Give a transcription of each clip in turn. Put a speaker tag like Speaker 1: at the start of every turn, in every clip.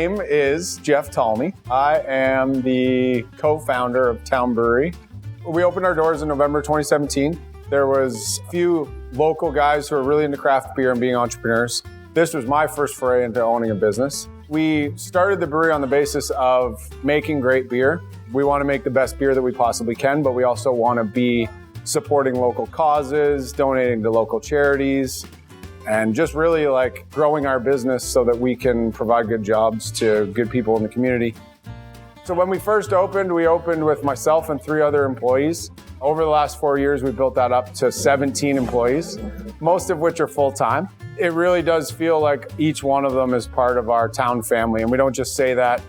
Speaker 1: name is Jeff Talmy. I am the co-founder of Town Brewery. We opened our doors in November 2017. There was a few local guys who are really into craft beer and being entrepreneurs. This was my first foray into owning a business. We started the brewery on the basis of making great beer. We want to make the best beer that we possibly can, but we also want to be supporting local causes, donating to local charities, and just really like growing our business so that we can provide good jobs to good people in the community. So when we first opened, we opened with myself and 3 other employees. Over the last 4 years, we built that up to 17 employees, most of which are full-time. It really does feel like each one of them is part of our town family, and we don't just say that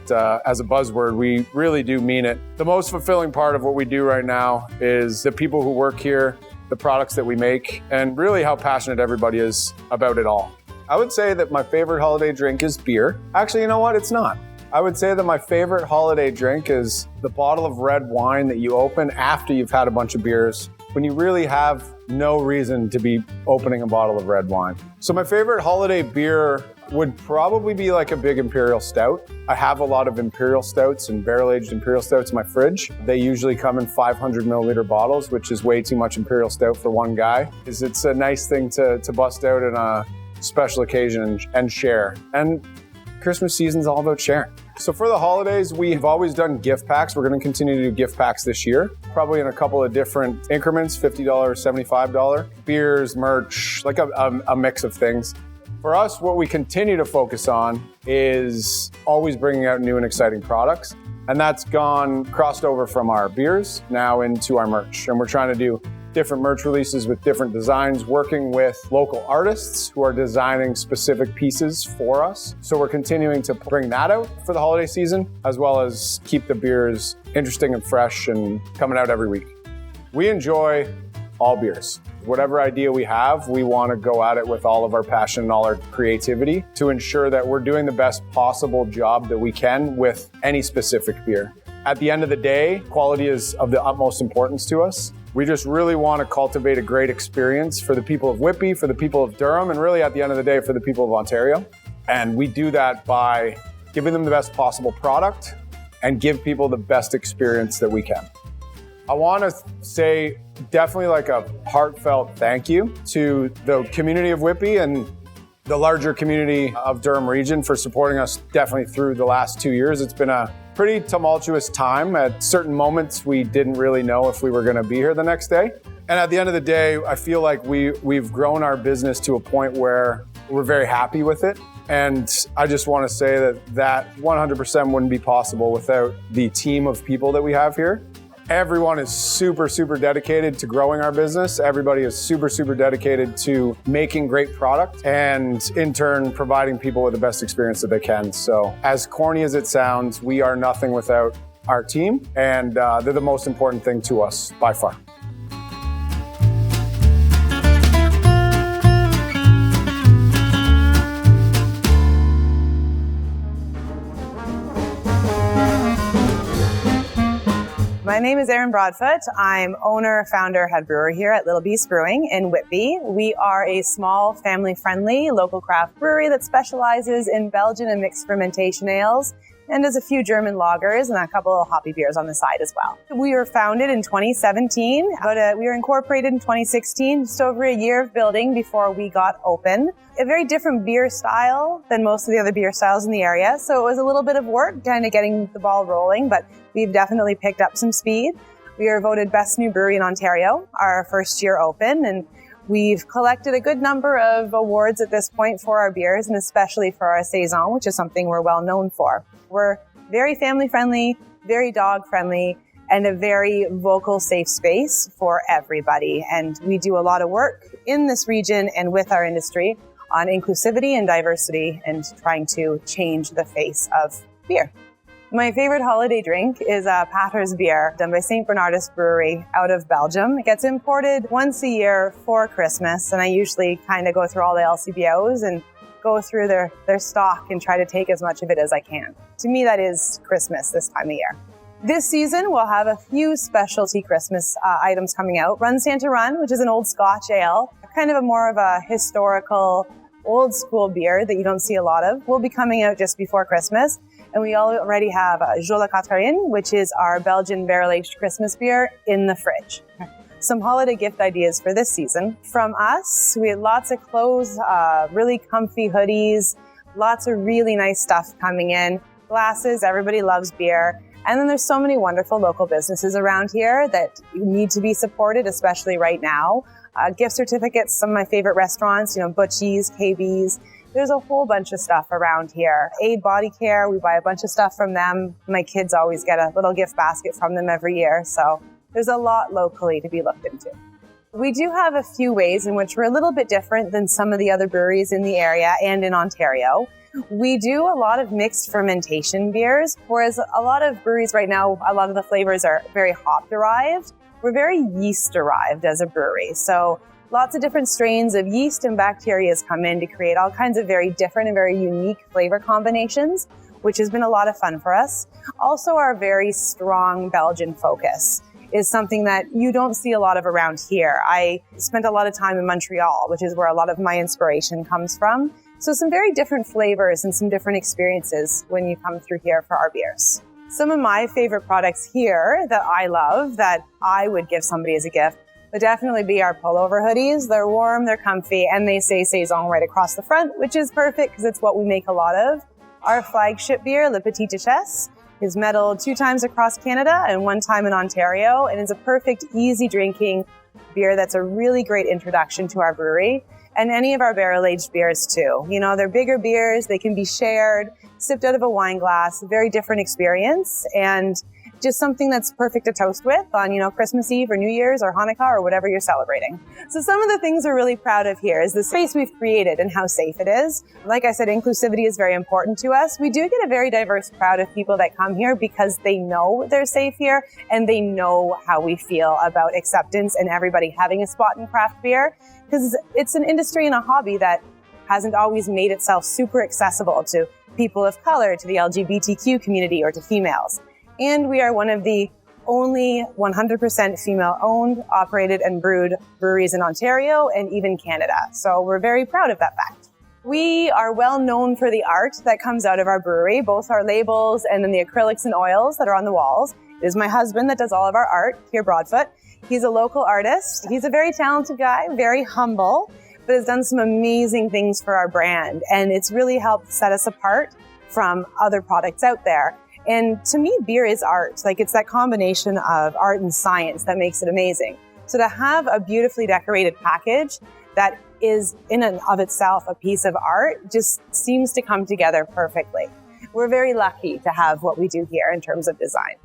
Speaker 1: as a buzzword, we really do mean it. The most fulfilling part of what we do right now is the people who work here, the products that we make, and really how passionate everybody is about it all. I would say that my favorite holiday drink is beer. Actually, you know what? It's not. I would say that my favorite holiday drink is the bottle of red wine that you open after you've had a bunch of beers, when you really have no reason to be opening a bottle of red wine. So my favorite holiday beer would probably be like a big imperial stout. I have a lot of imperial stouts and barrel-aged imperial stouts in my fridge. They usually come in 500 milliliter bottles, which is way too much imperial stout for one guy. It's a nice thing to bust out in a special occasion and share. And Christmas season's all about sharing. So for the holidays, we've always done gift packs. We're going to continue to do gift packs this year, probably in a couple of different increments, $50, $75, beers, merch, like a mix of things. For us, what we continue to focus on is always bringing out new and exciting products. And that's crossed over from our beers now into our merch. And we're trying to do different merch releases with different designs, working with local artists who are designing specific pieces for us. So we're continuing to bring that out for the holiday season, as well as keep the beers interesting and fresh and coming out every week. We enjoy all beers. Whatever idea we have, we want to go at it with all of our passion and all our creativity to ensure that we're doing the best possible job that we can with any specific beer. At the end of the day, quality is of the utmost importance to us. We just really want to cultivate a great experience for the people of Whitby, for the people of Durham, and really at the end of the day, for the people of Ontario. And we do that by giving them the best possible product and give people the best experience that we can. I want to say definitely like a heartfelt thank you to the community of Whitby and the larger community of Durham region for supporting us definitely through the last 2 years. It's been a pretty tumultuous time. At certain moments, we didn't really know if we were going to be here the next day. And at the end of the day, I feel like we've grown our business to a point where we're very happy with it. And I just want to say that 100% wouldn't be possible without the team of people that we have here. Everyone is super, super dedicated to growing our business. Everybody is super, super dedicated to making great product and in turn providing people with the best experience that they can. So as corny as it sounds, we are nothing without our team, and they're the most important thing to us by far.
Speaker 2: My name is Erin Broadfoot. I'm owner, founder, head brewer here at Little Beast Brewing in Whitby. We are a small, family-friendly local craft brewery that specializes in Belgian and mixed fermentation ales and does a few German lagers and a couple of hoppy beers on the side as well. We were founded in 2017, but we were incorporated in 2016, just over a year of building before we got open. A very different beer style than most of the other beer styles in the area, so it was a little bit of work kind of getting the ball rolling, but we've definitely picked up some speed. We are voted Best New Brewery in Ontario, our first year open, and we've collected a good number of awards at this point for our beers, and especially for our Saison, which is something we're well known for. We're very family-friendly, very dog-friendly, and a very vocal, safe space for everybody. And we do a lot of work in this region and with our industry on inclusivity and diversity and trying to change the face of beer. My favorite holiday drink is a Pater's beer done by St. Bernardus Brewery out of Belgium. It gets imported once a year for Christmas, and I usually kind of go through all the LCBOs and go through their stock and try to take as much of it as I can. To me, that is Christmas this time of year. This season, we'll have a few specialty Christmas items coming out. Run Santa Run, which is an old Scotch ale, kind of more of a historical, old school beer that you don't see a lot of, will be coming out just before Christmas. And we already have Jour la Catherine, which is our Belgian barrel-aged Christmas beer, in the fridge. Some holiday gift ideas for this season. From us, we had lots of clothes, really comfy hoodies, lots of really nice stuff coming in. Glasses, everybody loves beer. And then there's so many wonderful local businesses around here that need to be supported, especially right now. Gift certificates, some of my favorite restaurants, Butchie's, KB's. There's a whole bunch of stuff around here. Aid Body Care, we buy a bunch of stuff from them. My kids always get a little gift basket from them every year. So there's a lot locally to be looked into. We do have a few ways in which we're a little bit different than some of the other breweries in the area and in Ontario. We do a lot of mixed fermentation beers, whereas a lot of breweries right now, a lot of the flavors are very hop derived. We're very yeast derived as a brewery. So lots of different strains of yeast and bacteria come in to create all kinds of very different and very unique flavor combinations, which has been a lot of fun for us. Also, our very strong Belgian focus is something that you don't see a lot of around here. I spent a lot of time in Montreal, which is where a lot of my inspiration comes from. So some very different flavors and some different experiences when you come through here for our beers. Some of my favorite products here that I love, that I would give somebody as a gift, would definitely be our pullover hoodies. They're warm, they're comfy, and they say Saison right across the front, which is perfect because it's what we make a lot of. Our flagship beer, Le Petit Duchesse, is medaled 2 times across Canada and 1 time in Ontario, and is a perfect, easy drinking beer that's a really great introduction to our brewery. And any of our barrel-aged beers too. They're bigger beers, they can be shared, sipped out of a wine glass, very different experience, and just something that's perfect to toast with on, Christmas Eve or New Year's or Hanukkah or whatever you're celebrating. So some of the things we're really proud of here is the space we've created and how safe it is. Like I said, inclusivity is very important to us. We do get a very diverse crowd of people that come here because they know they're safe here and they know how we feel about acceptance and everybody having a spot in craft beer, because it's an industry and a hobby that hasn't always made itself super accessible to people of color, to the LGBTQ community, or to females. And we are one of the only 100% female-owned, operated, and brewed breweries in Ontario and even Canada. So we're very proud of that fact. We are well known for the art that comes out of our brewery, both our labels and then the acrylics and oils that are on the walls. It is my husband that does all of our art, Erin Broadfoot. He's a local artist. He's a very talented guy, very humble, but has done some amazing things for our brand. And it's really helped set us apart from other products out there. And to me, beer is art. It's that combination of art and science that makes it amazing. So to have a beautifully decorated package that is in and of itself a piece of art just seems to come together perfectly. We're very lucky to have what we do here in terms of design.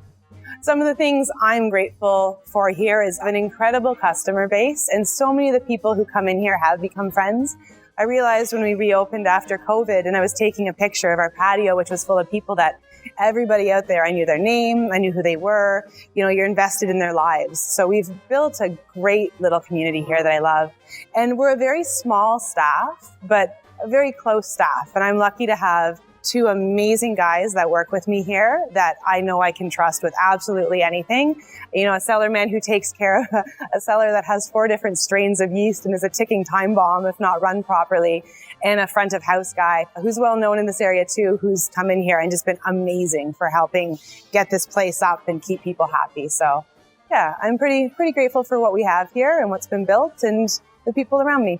Speaker 2: Some of the things I'm grateful for here is an incredible customer base, and so many of the people who come in here have become friends. I realized when we reopened after COVID and I was taking a picture of our patio, which was full of people that everybody out there, I knew their name, I knew who they were, you're invested in their lives. So we've built a great little community here that I love. And we're a very small staff, but a very close staff. And I'm lucky to have 2 amazing guys that work with me here that I know I can trust with absolutely anything. A cellar man who takes care of a cellar that has 4 different strains of yeast and is a ticking time bomb if not run properly, and a front of house guy who's well known in this area too, who's come in here and just been amazing for helping get this place up and keep people happy. So yeah, I'm pretty grateful for what we have here and what's been built and the people around me.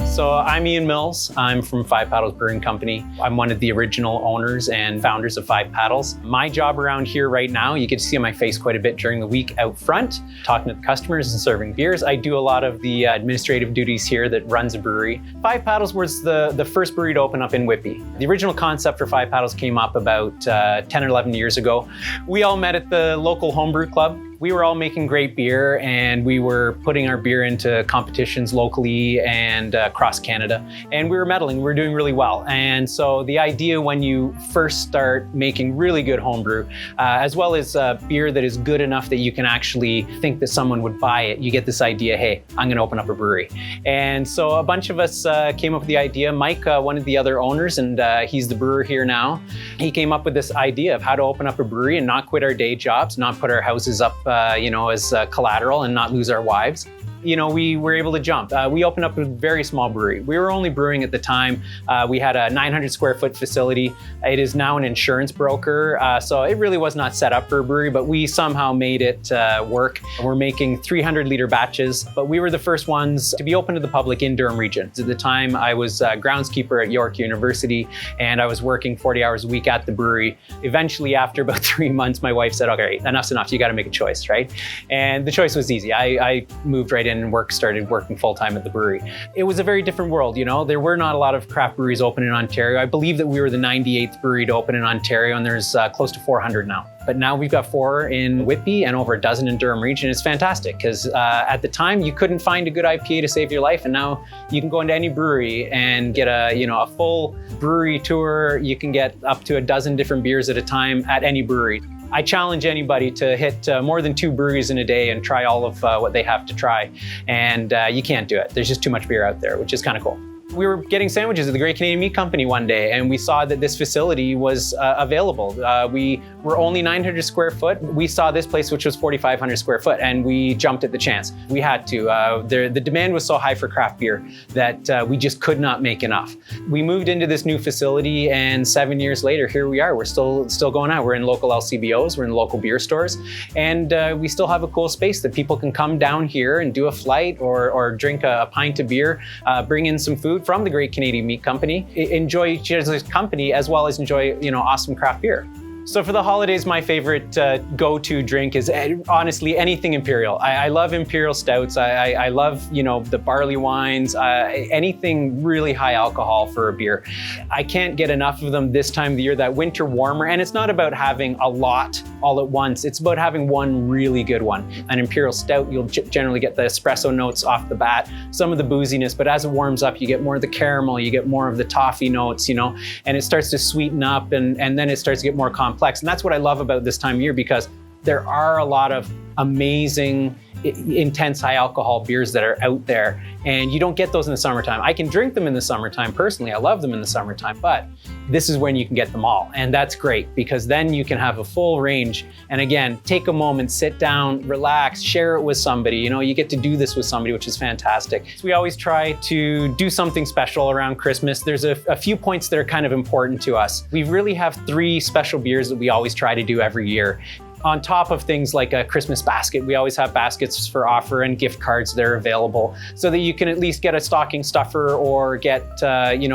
Speaker 3: So I'm Ian Mills. I'm from Five Paddles Brewing Company. I'm one of the original owners and founders of Five Paddles. My job around here right now, you get to see my face quite a bit during the week out front, talking to the customers and serving beers. I do a lot of the administrative duties here that runs a brewery. Five Paddles was the first brewery to open up in Whitby. The original concept for Five Paddles came up about 10 or 11 years ago. We all met at the local homebrew club. We were all making great beer and we were putting our beer into competitions locally and across Canada. And we were medaling, we were doing really well. And so the idea when you first start making really good homebrew, as well as beer that is good enough that you can actually think that someone would buy it, you get this idea, hey, I'm gonna open up a brewery. And so a bunch of us came up with the idea. Mike, one of the other owners, and he's the brewer here now, he came up with this idea of how to open up a brewery and not quit our day jobs, not put our houses up as collateral and not lose our wives. We were able to jump. We opened up a very small brewery. We were only brewing at the time. We had a 900 square foot facility. It is now an insurance broker. So it really was not set up for a brewery, but we somehow made it work. We're making 300 liter batches, but we were the first ones to be open to the public in Durham region. At the time, I was groundskeeper at York University, and I was working 40 hours a week at the brewery. Eventually, after about 3 months, my wife said, okay, enough's enough. You got to make a choice, right? And the choice was easy. I moved right in and started working full-time at the brewery. It was a very different world, There were not a lot of craft breweries open in Ontario. I believe that we were the 98th brewery to open in Ontario, and there's close to 400 now. But now we've got 4 in Whitby and over a dozen in Durham region. It's fantastic because at the time you couldn't find a good IPA to save your life, and now you can go into any brewery and get a full brewery tour. You can get up to a dozen different beers at a time at any brewery. I challenge anybody to hit more than 2 breweries in a day and try all of what they have to try. And you can't do it. There's just too much beer out there, which is kind of cool. We were getting sandwiches at the Great Canadian Meat Company one day, and we saw that this facility was available. We were only 900 square foot. We saw this place, which was 4,500 square foot, and we jumped at the chance. We had to. The demand was so high for craft beer that we just could not make enough. We moved into this new facility, and 7 years later, here we are. We're still going out. We're in local LCBOs, we're in local beer stores, and we still have a cool space that people can come down here and do a flight or drink a pint of beer, bring in some food from the Great Canadian Meat Company, enjoy each other's company as well as enjoy, awesome craft beer. So for the holidays, my favorite go-to drink is honestly anything Imperial. I love Imperial stouts. I love, the barley wines, anything really high alcohol for a beer. I can't get enough of them this time of the year, that winter warmer. And it's not about having a lot all at once. It's about having one really good one. An Imperial stout, you'll generally get the espresso notes off the bat, some of the booziness, but as it warms up, you get more of the caramel, you get more of the toffee notes, and it starts to sweeten up and then it starts to get more complex. And that's what I love about this time of year, because there are a lot of amazing, intense high alcohol beers that are out there, and you don't get those in the summertime. I can drink them in the summertime personally. I love them in the summertime, but this is when you can get them all. And that's great because then you can have a full range. And again, take a moment, sit down, relax, share it with somebody. You get to do this with somebody, which is fantastic. So we always try to do something special around Christmas. There's a few points that are kind of important to us. We really have 3 special beers that we always try to do every year. On top of things like a Christmas basket, we always have baskets for offer and gift cards that are available so that you can at least get a stocking stuffer or get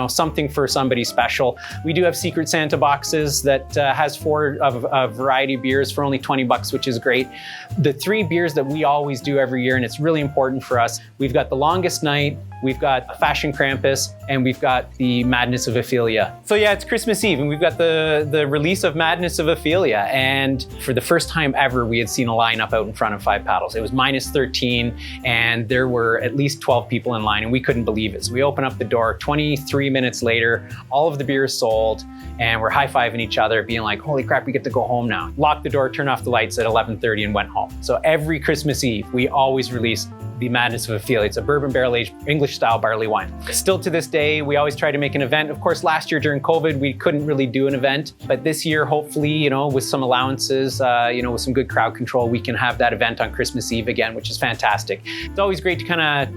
Speaker 3: something for somebody special. We do have Secret Santa boxes that has 4 of a variety of beers for only $20, which is great. The 3 beers that we always do every year, and it's really important for us, we've got the Longest Night, we've got Fashion Krampus, and we've got the Madness of Ophelia. So yeah, it's Christmas Eve, and we've got the release of Madness of Ophelia. And for the first time ever, we had seen a lineup out in front of Five Paddles. It was -13, and there were at least 12 people in line, and we couldn't believe it. So we open up the door, 23 minutes later, all of the beer is sold, and we're high-fiving each other, being like, holy crap, we get to go home now. Locked the door, turned off the lights at 11:30 and went home. So every Christmas Eve, we always release the Madness of Ophelia. It's a bourbon barrel-aged English-style barley wine. Still to this day, we always try to make an event. Of course, last year during COVID, we couldn't really do an event, but this year, hopefully, with some allowances, with some good crowd control, we can have that event on Christmas Eve again, which is fantastic. It's always great to kind of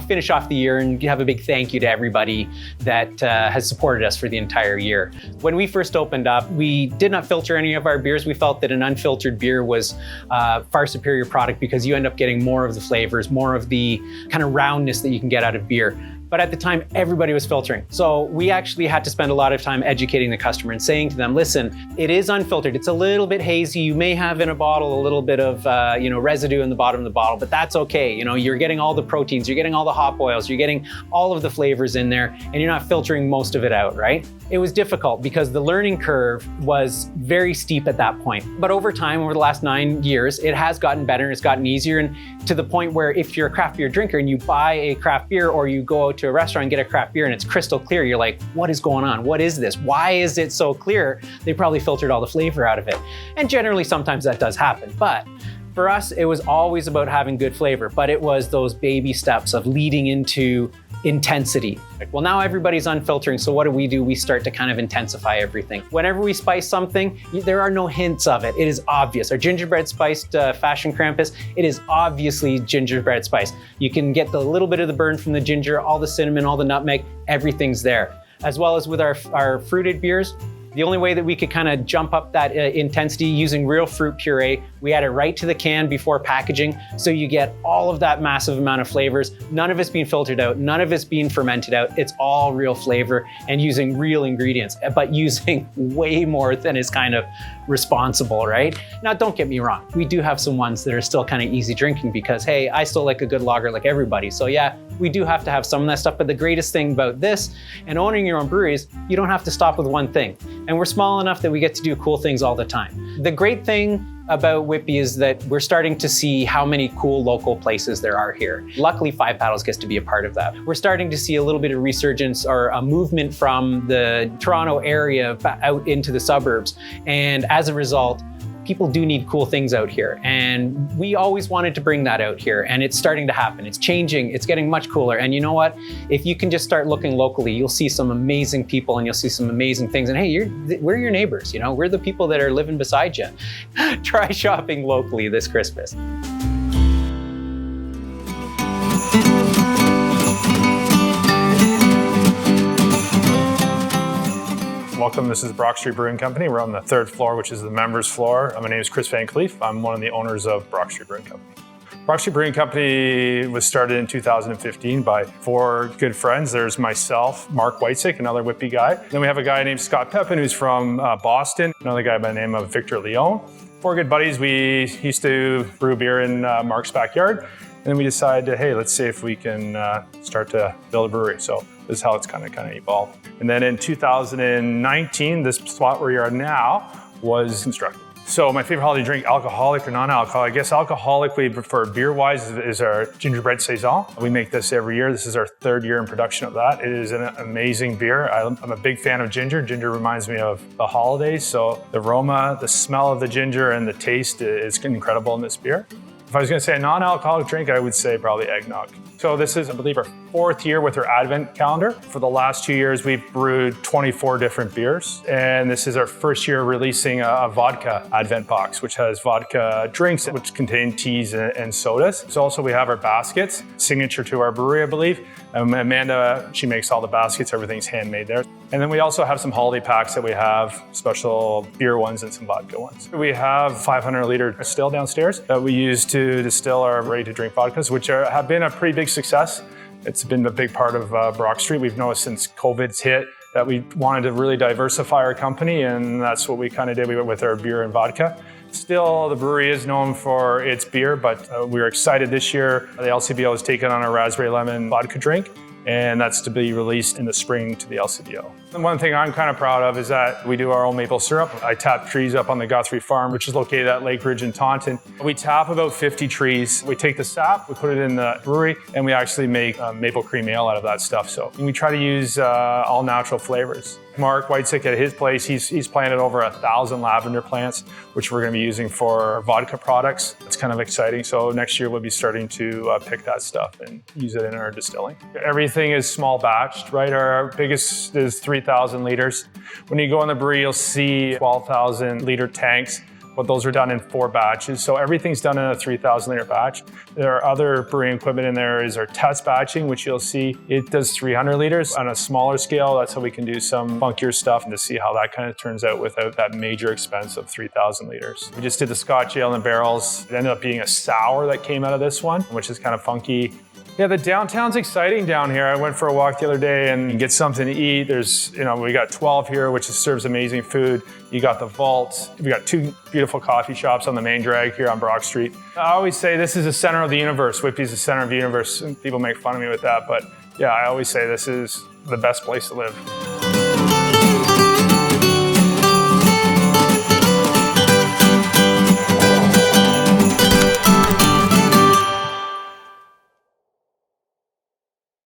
Speaker 3: finish off the year and have a big thank you to everybody that has supported us for the entire year. When we first opened up, we did not filter any of our beers. We felt that an unfiltered beer was a far superior product because you end up getting more of the flavors, more of the kind of roundness that you can get out of beer. But at the time, everybody was filtering. So we actually had to spend a lot of time educating the customer and saying to them, listen, it is unfiltered. It's a little bit hazy. You may have in a bottle a little bit of residue in the bottom of the bottle, but that's okay. You're getting all the proteins, you're getting all the hop oils, you're getting all of the flavors in there, and you're not filtering most of it out, right? It was difficult because the learning curve was very steep at that point. But over time, over the last 9 years, it has gotten better, it's gotten easier, and to the point where if you're a craft beer drinker and you buy a craft beer or you go out to a restaurant and get a craft beer and it's crystal clear, you're like, what is going on? What is this? Why is it so clear? They probably filtered all the flavor out of it. And generally, sometimes that does happen. But For us, it was always about having good flavor, but it was those baby steps of leading into intensity. Like, well, now everybody's unfiltering, so what do? We start to kind of intensify everything. Whenever we spice something, there are no hints of it. It is obvious. Our gingerbread spiced fashion Krampus, it is obviously gingerbread spice. You can get the little bit of the burn from the ginger, all the cinnamon, all the nutmeg, everything's there. As well as with our fruited beers, the only way that we could kind of jump up that intensity using real fruit puree, we add it right to the can before packaging, so you get all of that massive amount of flavors. None of it's being filtered out, none of it's being fermented out. It's all real flavor and using real ingredients, but using way more than is kind of responsible, right? Now, don't get me wrong. We do have some ones that are still kind of easy drinking because, hey, I still like a good lager like everybody. So yeah, we do have to have some of that stuff. But the greatest thing about this and owning your own breweries, you don't have to stop with one thing. And we're small enough that we get to do cool things all the time. The great thing about Whitby is that we're starting to see how many cool local places there are here. Luckily, Five Paddles gets to be a part of that. We're starting to see a little bit of resurgence or a movement from the Toronto area out into the suburbs. And as a result, people do need cool things out here. And we always wanted to bring that out here, and it's starting to happen. It's changing, it's getting much cooler. And you know what? If you can just start looking locally, you'll see some amazing people and you'll see some amazing things. And hey, we're your neighbors, you know? We're the people that are living beside you. Try shopping locally this Christmas.
Speaker 4: Welcome, this is Brock Street Brewing Company. We're on the third floor, which is the members floor. My name is Chris Van Cleef. I'm one of the owners of Brock Street Brewing Company. Brock Street Brewing Company was started in 2015 by four good friends. There's myself, Mark Whitesick, another Whitby guy. Then we have a guy named Scott Pepin, who's from Boston, another guy by the name of Victor Leon. Four good buddies. We used to brew beer in Mark's backyard. And then we decided, hey, let's see if we can start to build a brewery. So this is how it's kind of evolved. And then in 2019, this spot where you are now was constructed. So my favorite holiday drink, alcoholic or non-alcoholic, I guess alcoholic we prefer beer-wise is our gingerbread saison. We make this every year. This is our third year in production of that. It is an amazing beer. I'm a big fan of ginger. Ginger reminds me of the holidays. So the aroma, the smell of the ginger, and the taste is incredible in this beer. If I was going to say a non-alcoholic drink, I would say probably eggnog. So this is, I believe, our fourth year with our Advent calendar. For the last 2 years, we've brewed 24 different beers. And this is our first year releasing a vodka Advent box, which has vodka drinks, which contain teas and sodas. So also we have our baskets, signature to our brewery, I believe. Amanda, she makes all the baskets, everything's handmade there. And then we also have some holiday packs that we have, special beer ones and some vodka ones. We have 500 liter still downstairs that we use to distill our ready-to-drink vodkas, which have been a pretty big success. It's been a big part of Brock Street. We've noticed since COVID's hit that we wanted to really diversify our company, and that's what we kind of did. We went with our beer and vodka. Still, the brewery is known for its beer, but we were excited this year. The LCBO has taken on a raspberry lemon vodka drink, and that's to be released in the spring to the LCBO. And one thing I'm kind of proud of is that we do our own maple syrup. I tap trees up on the Guthrie Farm, which is located at Lake Ridge in Taunton. We tap about 50 trees. We take the sap, we put it in the brewery, and we actually make maple cream ale out of that stuff. So we try to use all natural flavors. Mark Whitesick at his place, he's planted over 1,000 lavender plants, which we're going to be using for vodka products. It's kind of exciting. So next year we'll be starting to pick that stuff and use it in our distilling. Everything is small batched, right? Our biggest is 3,000 liters. When you go in the brewery, you'll see 12,000 liter tanks, but those are done in 4 batches. So everything's done in a 3,000 liter batch. There are other brewing equipment in there is our test batching, which you'll see it does 300 liters on a smaller scale. That's how we can do some funkier stuff and to see how that kind of turns out without that major expense of 3,000 liters. We just did the Scotch ale in barrels. It ended up being a sour that came out of this one, which is kind of funky. Yeah, the downtown's exciting down here. I went for a walk the other day and get something to eat. There's, we got 12 here, which serves amazing food. You got the Vault. We got 2 beautiful coffee shops on the main drag here on Brock Street. I always say this is the center of the universe. Whitby's the center of the universe. And people make fun of me with that, but yeah, I always say this is the best place to live.